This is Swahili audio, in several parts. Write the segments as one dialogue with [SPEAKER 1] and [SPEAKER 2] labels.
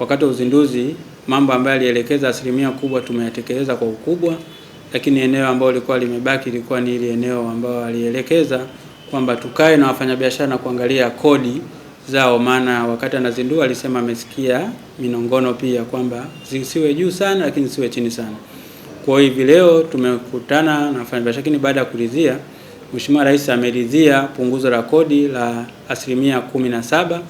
[SPEAKER 1] wakati wa uzinduzi mambo ambayo alielekeza asilimia kubwa tumeyatekeleza kwa ukubwa, lakini eneo ambalo lilikuwa limebaki lilikuwa ni ile eneo ambalo alielekeza kwamba tukae na wafanyabiashara na kuangalia kodi zao, maana wakati anazindua alisema amesikia minongono pia kwamba zisiwe juu sana lakini zisiwe chini sana. Kwa hiyo leo tumekutana na wafanyabiashara, lakini baada ya kuridhia, Mheshimiwa Rais ameridhia punguzo la kodi la asilimia 17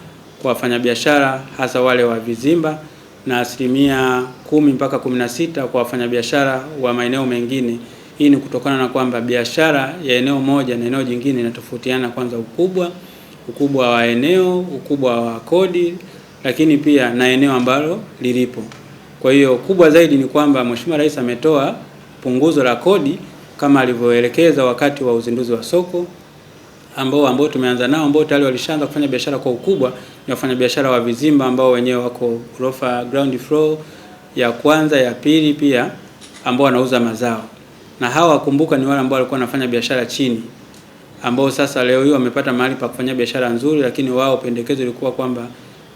[SPEAKER 1] kwa wafanyabiashara hasa wale wa vizimba na asilimia 10 mpaka 16 kwa wafanyabiashara wa maeneo mengine. Hii ni kutokana na kwamba biashara ya eneo moja na eneo jingine inatofautiana, kwanza ukubwa wa eneo, ukubwa wa kodi, lakini pia na eneo ambalo lilipo. Kwa hiyo kubwa zaidi ni kwamba Mheshimiwa Rais ametoa punguzo la kodi kama alivyoelekeza wakati wa uzinduzi wa soko ambao tumeanza nao, ambao tayari walishaanza kufanya biashara kwa ukubwa ni wafanyabiashara wa vizimba ambao wenyewe wako ghorofa ground floor ya kwanza, ya pili pia, ambao wanauza mazao. Na hawa kumbuka ni wale ambao walikuwa wanafanya biashara chini, ambao sasa leo hii wamepata mahali pa kufanya biashara nzuri, lakini wao pendekezo lilikuwa kwamba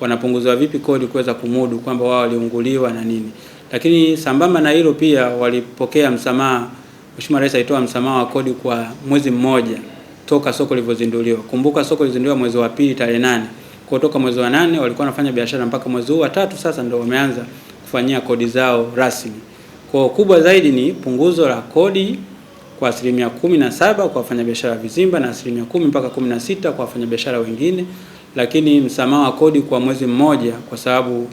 [SPEAKER 1] wanapunguzwa vipi kodi kuweza kumudu kwamba wao waliunguliwa na nini. Lakini sambamba na hilo pia walipokea msamaha. Mheshimiwa Rais alitoa msamaha wa kodi kwa mwezi mmoja toka soko lilivyozinduliwa. Kumbuka soko lilizinduliwa mwezi wa pili tarehe 8. Kwa toka mwezi wa 8 walikuwa wanafanya biashara mpaka mwezi wa 3 sasa ndio wameanza kufanyia kodi zao rasmi. Kwa kubwa zaidi ni punguzo la kodi kwa asilimia 17 kwa wafanyabiashara wa vizimba na asilimia 10 mpaka 16 kwa wafanyabiashara wengine, lakini msamaha wa kodi kwa mwezi mmoja kwa sababu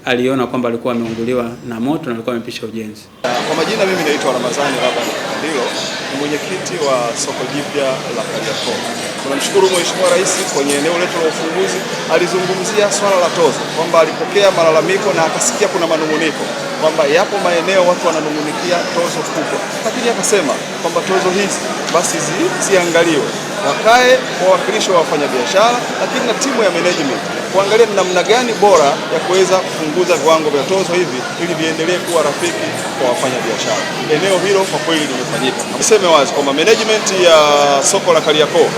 [SPEAKER 1] aliona kwamba alikuwa ameunguliwa na moto na alikuwa amepisha ujenzi.
[SPEAKER 2] Kwa majina mimi naitwa Ramadhani Rabani Kandilo, ni mwenyekiti wa soko jipya la Kariakoo. Tunamshukuru Mheshimiwa Rais kwenye eneo letu la ufunguzi alizungumzia swala la tozo, kwamba alipokea malalamiko na akasikia kuna manunguniko kwamba yapo maeneo watu wananungunikia tozo kubwa, lakini akasema kwamba tozo hizi basi ziangaliwe, wakae wawakilishi wa wafanyabiashara lakini na timu ya management kuangalia ni namna gani bora ya kuweza kupunguza viwango vya tozo hivi ili viendelee kuwa rafiki kwa wafanyabiashara. Eneo hilo kwa kweli limefanyika. Niseme wazi kwamba management ya soko la Kariakoo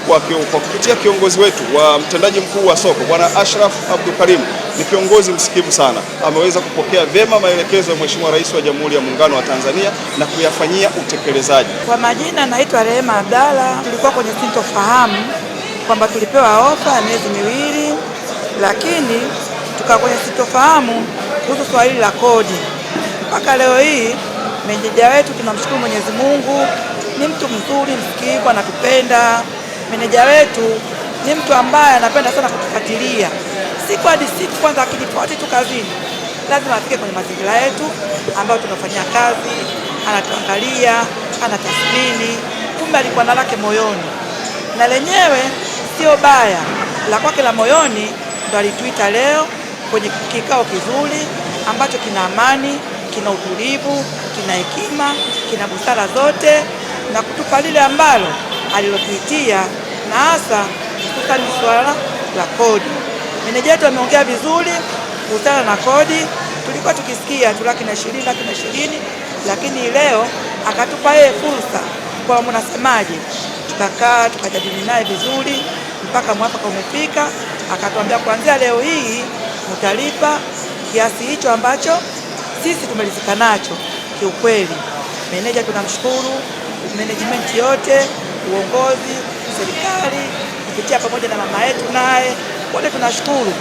[SPEAKER 2] kwa kupitia kiongozi wetu wa mtendaji mkuu wa soko Bwana Ashraf Abdul Karim ni kiongozi msikivu sana. Ameweza kupokea vyema maelekezo ya Mheshimiwa Rais wa Jamhuri ya Muungano wa Tanzania na kuyafanyia utekelezaji.
[SPEAKER 3] Kwa majina naitwa Rehema Abdalla. Tulikuwa kwenye sintofahamu kwamba tulipewa ofa ya miezi miwili, lakini tukawa kwenye sintofahamu kuhusu swali la kodi. Mpaka leo hii meneja wetu, tunamshukuru Mwenyezi Mungu, ni mtu mzuri, msikivu, anatupenda. Meneja wetu ni mtu ambaye anapenda sana kutufuatilia siku hadi siku. Kwanza akiripoti tu kazini lazima afike kwenye mazingira yetu ambayo tunafanyia kazi, anatuangalia, anatathmini. Kumbe alikuwa na lake moyoni, na lenyewe sio baya, la kwake la moyoni ndo alituita leo kwenye kikao kizuri ambacho kina amani, kina utulivu, kina hekima, kina busara zote, na kutupa lile ambalo alilotuitia, na hasa hususani swala la kodi. Meneja wetu ameongea vizuri kuhusiana na kodi. Tulikuwa tukisikia tu laki na 20, lakini leo akatupa yeye fursa kwa mnasemaje, tukakaa tukajadili naye vizuri mpaka mwafaka umefika. Akatuambia kuanzia leo hii mtalipa kiasi hicho ambacho sisi tumelizika nacho. Kiukweli meneja tunamshukuru, management yote, uongozi, serikali kupitia pamoja na mama yetu naye wote tunashukuru.